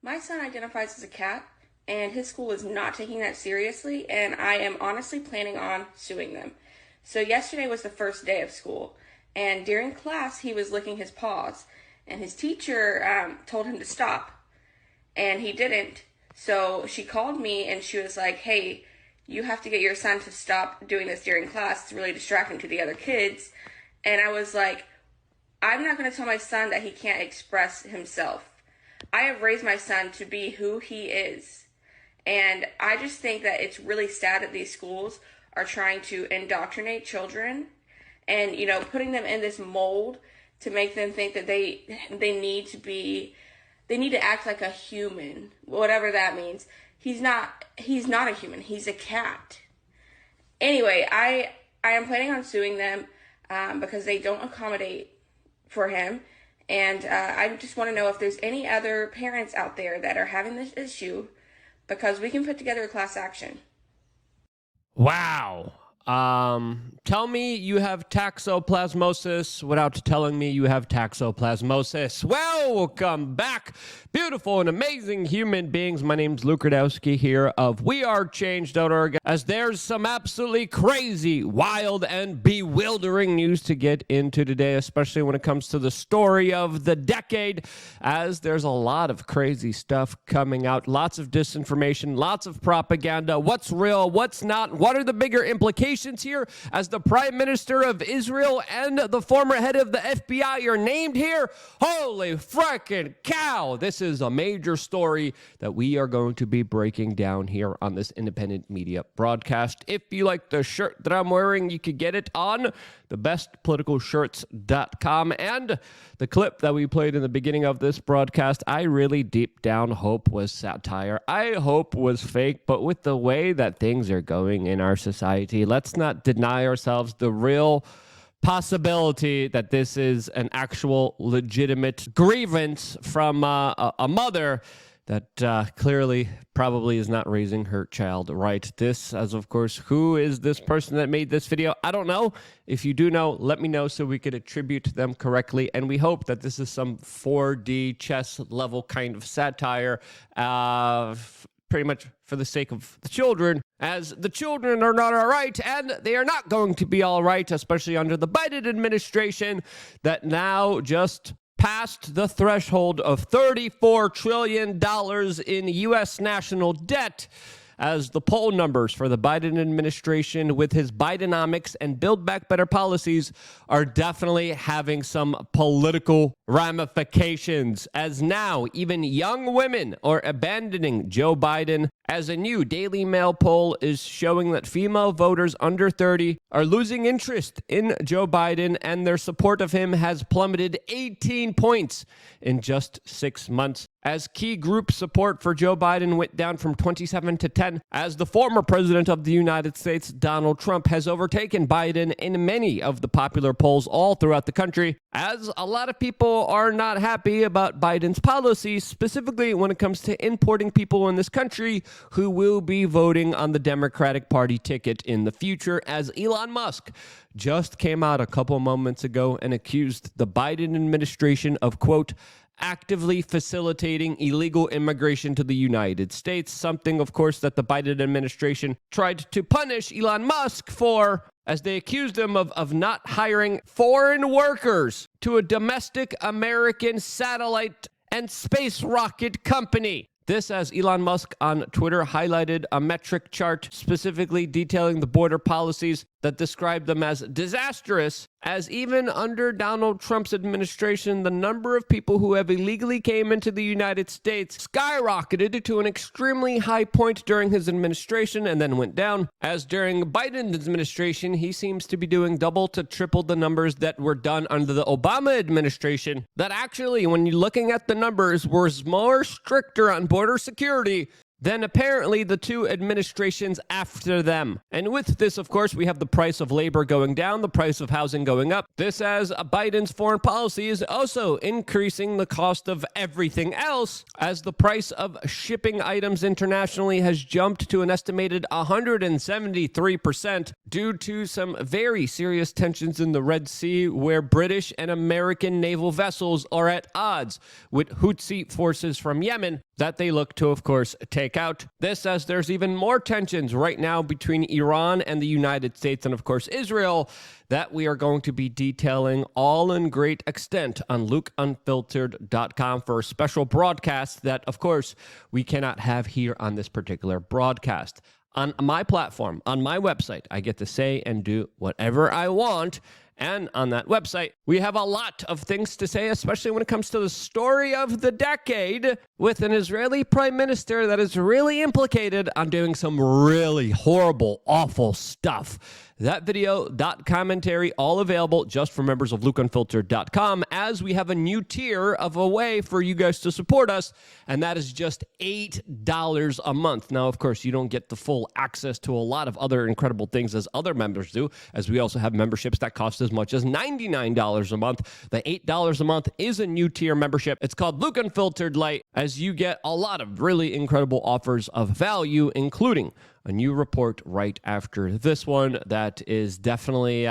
My son identifies as a cat, and his school is not taking that seriously, and I am honestly planning on suing them. So, yesterday was the first day of school, and during class, he was licking his paws, and his teacher told him to stop, and he didn't. So, she called me and she was like, "Hey, you have to get your son to stop doing this during class. It's really distracting to the other kids." And I was like, I'm not going to tell my son that he can't express himself. I have raised my son to be who he is. And I just think that it's really sad that these schools are trying to indoctrinate children and, putting them in this mold to make them think that they need to act like a human, whatever that means. He's not a human. He's a cat. Anyway, I am planning on suing them because they don't accommodate for him. And I just want to know if there's any other parents out there that are having this issue, because we can put together a class action. Wow. Tell me you have toxoplasmosis without telling me you have toxoplasmosis. Welcome back, beautiful and amazing human beings. My name's Luke Rudowski here of wearechange.org, as there's some absolutely crazy, wild, and bewildering news to get into today, especially when it comes to the story of the decade, as there's a lot of crazy stuff coming out, lots of disinformation, lots of propaganda. What's real, what's not, what are the bigger implications here, as the Prime Minister of Israel and the former head of the FBI are named here? Holy frickin' cow! This is a major story that we are going to be breaking down here on this independent media broadcast. If you like the shirt that I'm wearing, you can get it on thebestpoliticalshirts.com. And the clip that we played in the beginning of this broadcast, I really deep down hope was satire. I hope was fake, but with the way that things are going in our society, let's not deny ourselves the real possibility that this is an actual legitimate grievance from a mother that clearly probably is not raising her child right. This, as of course, who is this person that made this video? I don't know. If you do know, let me know so we could attribute them correctly. And we hope that this is some 4D chess level kind of satire, pretty much for the sake of the children, as the children are not all right, and they are not going to be all right, especially under the Biden administration that now just passed the threshold of $34 trillion in U.S. national debt, as the poll numbers for the Biden administration with his Bidenomics and Build Back Better policies are definitely having some political ramifications, as now even young women are abandoning Joe Biden, as a new Daily Mail poll is showing that female voters under 30 are losing interest in Joe Biden, and their support of him has plummeted 18 points in just 6 months, as key group support for Joe Biden went down from 27 to 10, as the former president of the United States, Donald Trump, has overtaken Biden in many of the popular polls all throughout the country, as a lot of people are not happy about Biden's policies, specifically when it comes to importing people in this country who will be voting on the Democratic Party ticket in the future, as Elon Musk just came out a couple moments ago and accused the Biden administration of, quote, actively facilitating illegal immigration to the United States, something, of course, that the Biden administration tried to punish Elon Musk for, as they accused him of not hiring foreign workers to a domestic American satellite and space rocket company. This, as Elon Musk on Twitter highlighted a metric chart specifically detailing the border policies that described them as disastrous, as even under Donald Trump's administration, the number of people who have illegally came into the United States skyrocketed to an extremely high point during his administration and then went down, as during Biden's administration, he seems to be doing double to triple the numbers that were done under the Obama administration, that actually, when you're looking at the numbers, was more stricter on border security than apparently the two administrations after them. And with this, of course, we have the price of labor going down, the price of housing going up. This as Biden's foreign policy is also increasing the cost of everything else, as the price of shipping items internationally has jumped to an estimated 173% due to some very serious tensions in the Red Sea, where British and American naval vessels are at odds with Houthi forces from Yemen that they look to, of course, take out. This as there's even more tensions right now between Iran and the United States and, of course, Israel, that we are going to be detailing all in great extent on LukeUnfiltered.com for a special broadcast that, of course, we cannot have here on this particular broadcast. On my platform, on my website, I get to say and do whatever I want. And on that website, we have a lot of things to say, especially when it comes to the story of the decade, with an Israeli prime minister that is really implicated on doing some really horrible, awful stuff. That video, that commentary, all available just for members of LukeUnfiltered.com, as we have a new tier of a way for you guys to support us, and that is just $8 a month. Now, of course, you don't get the full access to a lot of other incredible things as other members do, as we also have memberships that cost as much as $99 a month. The $8 a month is a new tier membership. It's called Luke Unfiltered Lite, as you get a lot of really incredible offers of value, including a new report right after this one that is definitely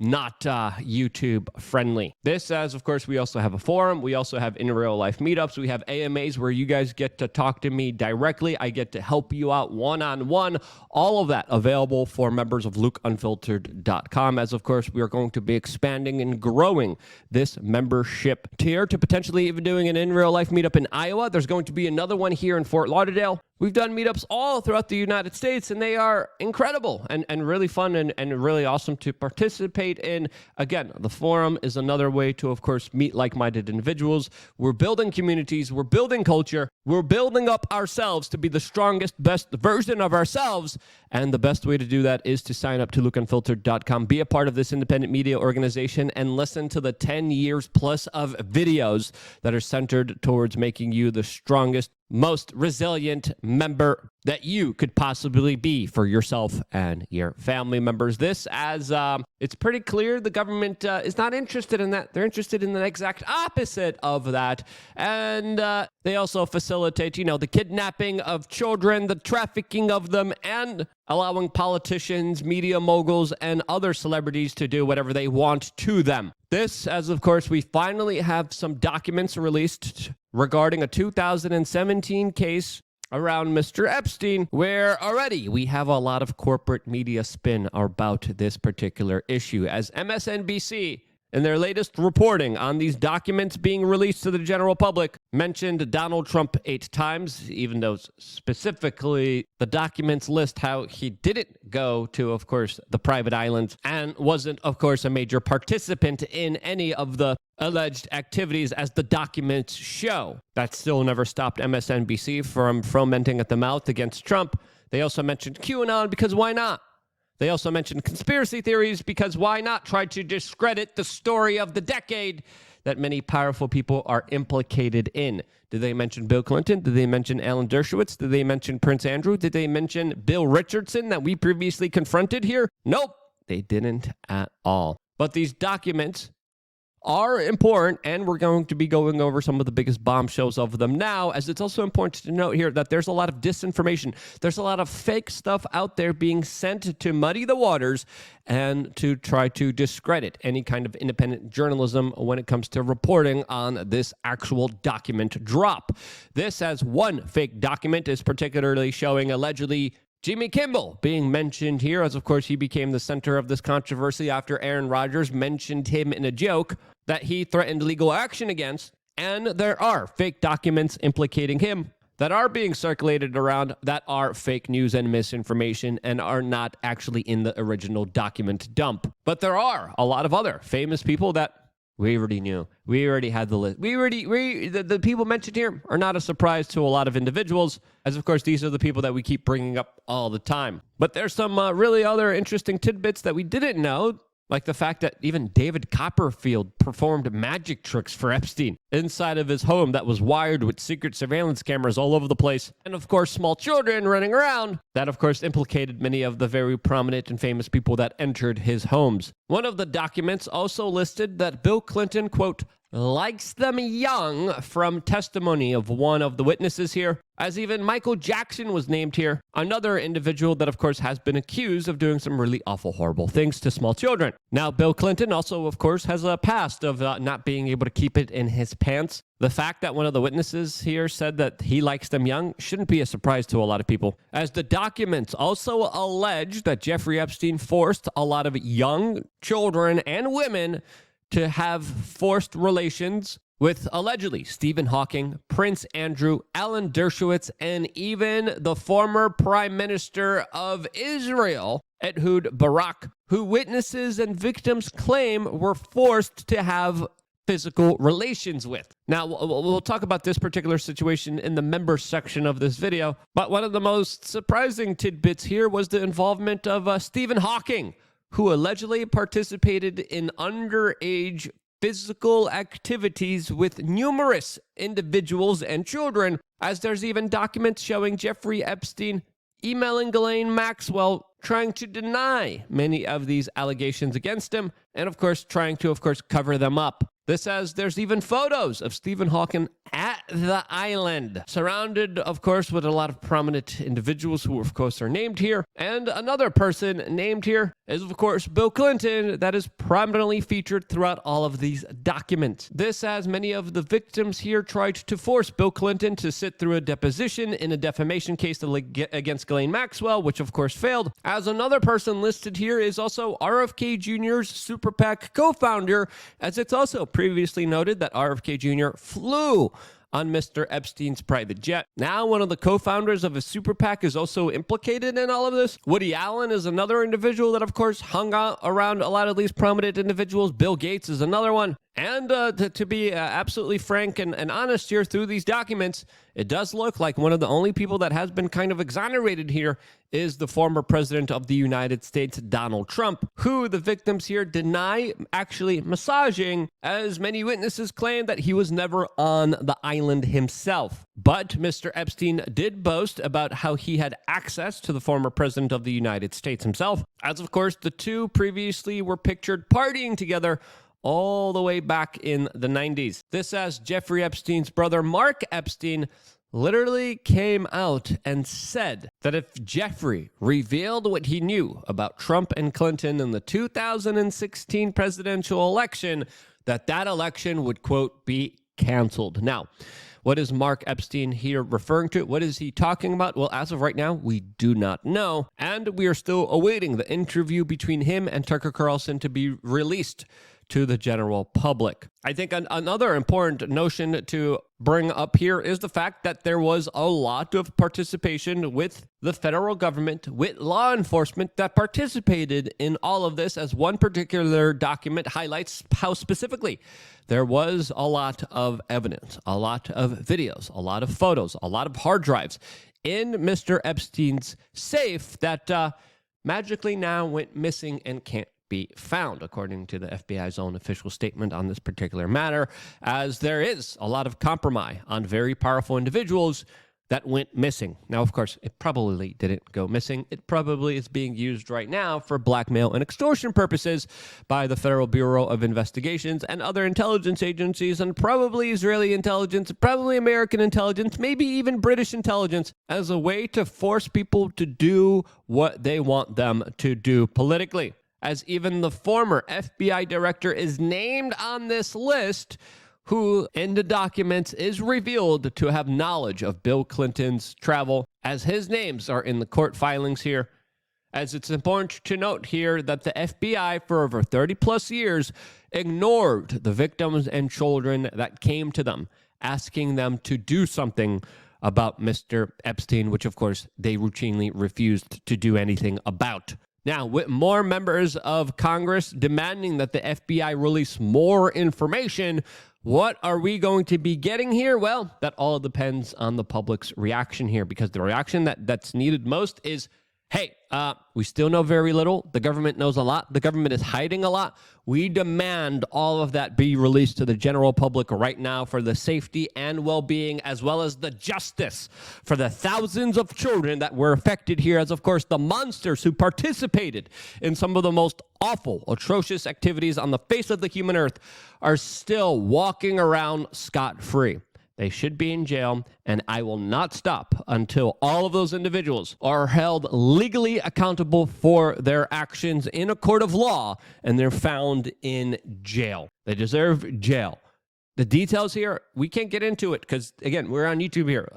not YouTube friendly. This, as of course, we also have a forum. We also have in real life meetups. We have AMAs where you guys get to talk to me directly. I get to help you out one-on-one. All of that available for members of LukeUnfiltered.com, as of course we are going to be expanding and growing this membership tier to potentially even doing an in real life meetup in Iowa. There's going to be another one here in Fort Lauderdale. We've done meetups all throughout the United States, and they are incredible and really fun and really awesome to participate in. Again, the forum is another way to, of course, meet like-minded individuals. We're building communities. We're building culture. We're building up ourselves to be the strongest, best version of ourselves. And the best way to do that is to sign up to LukeUnfiltered.com, be a part of this independent media organization, and listen to the 10 years plus of videos that are centered towards making you the strongest, most resilient member that you could possibly be for yourself and your family members. This, as it's pretty clear the government is not interested in that. They're interested in the exact opposite of that. And they also facilitate, the kidnapping of children, the trafficking of them, and allowing politicians, media moguls, and other celebrities to do whatever they want to them. This, as of course, we finally have some documents released regarding a 2017 case around Mr. Epstein, where already we have a lot of corporate media spin about this particular issue, as MSNBC, in their latest reporting on these documents being released to the general public, mentioned Donald Trump 8 times, even though specifically the documents list how he didn't go to, of course, the private islands and wasn't, of course, a major participant in any of the alleged activities as the documents show. That still never stopped MSNBC from fomenting at the mouth against Trump. They also mentioned QAnon because why not? They also mentioned conspiracy theories because why not try to discredit the story of the decade that many powerful people are implicated in. Did they mention Bill Clinton? Did they mention Alan Dershowitz? Did they mention Prince Andrew? Did they mention Bill Richardson that we previously confronted here? Nope, they didn't at all. But these documents are important, and we're going to be going over some of the biggest bombshells of them now, as it's also important to note here that there's a lot of disinformation. There's a lot of fake stuff out there being sent to muddy the waters and to try to discredit any kind of independent journalism when it comes to reporting on this actual document drop. This, as one fake document, is particularly showing allegedly Jimmy Kimmel being mentioned here, as of course he became the center of this controversy after Aaron Rodgers mentioned him in a joke that he threatened legal action against. And there are fake documents implicating him that are being circulated around that are fake news and misinformation and are not actually in the original document dump. But there are a lot of other famous people that we already knew. We already had the list. The people mentioned here are not a surprise to a lot of individuals, as of course these are the people that we keep bringing up all the time. But there's some really other interesting tidbits that we didn't know Like the fact that even David Copperfield performed magic tricks for Epstein inside of his home that was wired with secret surveillance cameras all over the place. And of course, small children running around. That of course implicated many of the very prominent and famous people that entered his homes. One of the documents also listed that Bill Clinton, quote, likes them young, from testimony of one of the witnesses here, as even Michael Jackson was named here, another individual that of course has been accused of doing some really awful, horrible things to small children. Now, Bill Clinton also of course has a past of not being able to keep it in his pants. The fact that one of the witnesses here said that he likes them young shouldn't be a surprise to a lot of people, as the documents also allege that Jeffrey Epstein forced a lot of young children and women to have forced relations with allegedly Stephen Hawking, Prince Andrew, Alan Dershowitz, and even the former Prime Minister of Israel, Ehud Barak, who witnesses and victims claim were forced to have physical relations with. Now, we'll talk about this particular situation in the members section of this video, but one of the most surprising tidbits here was the involvement of Stephen Hawking, who allegedly participated in underage physical activities with numerous individuals and children, as there's even documents showing Jeffrey Epstein emailing Ghislaine Maxwell, trying to deny many of these allegations against him, and of course trying to cover them up. This says there's even photos of Stephen Hawking at the island, surrounded, of course, with a lot of prominent individuals who, of course, are named here. And another person named here is, of course, Bill Clinton, that is prominently featured throughout all of these documents. This, as many of the victims here tried to force Bill Clinton to sit through a deposition in a defamation case against Ghislaine Maxwell, which, of course, failed. As another person listed here is also RFK Jr.'s Super PAC co-founder, as it's also previously noted that RFK Jr. flew on Mr. Epstein's private jet. Now, one of the co-founders of his super PAC is also implicated in all of this. Woody Allen is another individual that, of course, hung out around a lot of these prominent individuals. Bill Gates is another one. And to be absolutely frank and honest here, through these documents, it does look like one of the only people that has been kind of exonerated here is the former president of the United States, Donald Trump, who the victims here deny actually massaging, as many witnesses claim that he was never on the island himself. But Mr. Epstein did boast about how he had access to the former president of the United States himself, as of course the two previously were pictured partying together all the way back in the 90s. This, as Jeffrey Epstein's brother Mark Epstein literally came out and said that if Jeffrey revealed what he knew about Trump and Clinton in the 2016 presidential election, that election would, quote, be canceled. Now, what is Mark Epstein here referring to? What is he talking about? Well, as of right now, we do not know. And we are still awaiting the interview between him and Tucker Carlson to be released to the general public. I think another important notion to bring up here is the fact that there was a lot of participation with the federal government, with law enforcement that participated in all of this, as one particular document highlights how specifically there was a lot of evidence, a lot of videos, a lot of photos, a lot of hard drives in Mr. Epstein's safe that magically now went missing and can't be found, according to the FBI's own official statement on this particular matter, as there is a lot of compromise on very powerful individuals that went missing. Now, of course, it probably didn't go missing. It probably is being used right now for blackmail and extortion purposes by the Federal Bureau of Investigations and other intelligence agencies, and probably Israeli intelligence, probably American intelligence, maybe even British intelligence, as a way to force people to do what they want them to do politically. As even the former FBI director is named on this list, who in the documents is revealed to have knowledge of Bill Clinton's travel, as his names are in the court filings here. As it's important to note here that the FBI for over 30 plus years ignored the victims and children that came to them, asking them to do something about Mr. Epstein, which of course they routinely refused to do anything about. Now, with more members of Congress demanding that the FBI release more information, what are we going to be getting here? Well, that all depends on the public's reaction here, because the reaction that's needed most is, Hey, we still know very little. The government knows a lot. The government is hiding a lot. We demand all of that be released to the general public right now for the safety and well-being, as well as the justice for the thousands of children that were affected here, as of course the monsters who participated in some of the most awful, atrocious activities on the face of the human earth are still walking around scot-free. They should be in jail, and I will not stop until all of those individuals are held legally accountable for their actions in a court of law, and they're found in jail. They deserve jail. The details here, we can't get into it because, again, we're on YouTube here.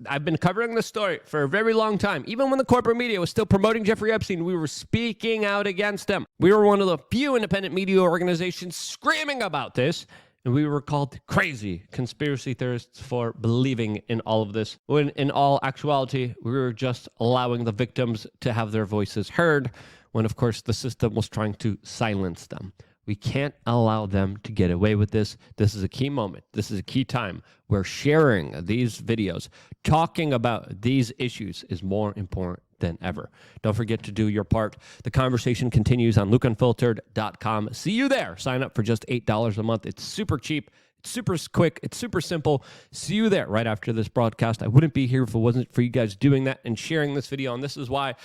I've been covering this story for a very long time. Even when the corporate media was still promoting Jeffrey Epstein, we were speaking out against him. We were one of the few independent media organizations screaming about this. And we were called crazy conspiracy theorists for believing in all of this, when in all actuality, we were just allowing the victims to have their voices heard, when of course the system was trying to silence them. We can't allow them to get away with this. This is a key moment. This is a key time where sharing these videos, talking about these issues is more important than ever. Don't forget to do your part. The conversation continues on LukeUnfilteredDotCom. See you there. Sign up for just $8 a month. It's super cheap. It's super quick. It's super simple. See you there right after this broadcast. I wouldn't be here if it wasn't for you guys doing that and sharing this video. And this is why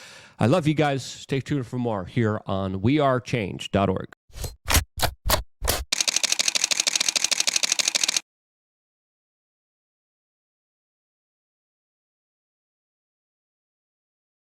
I love you guys. Stay tuned for more here on wearechange.org.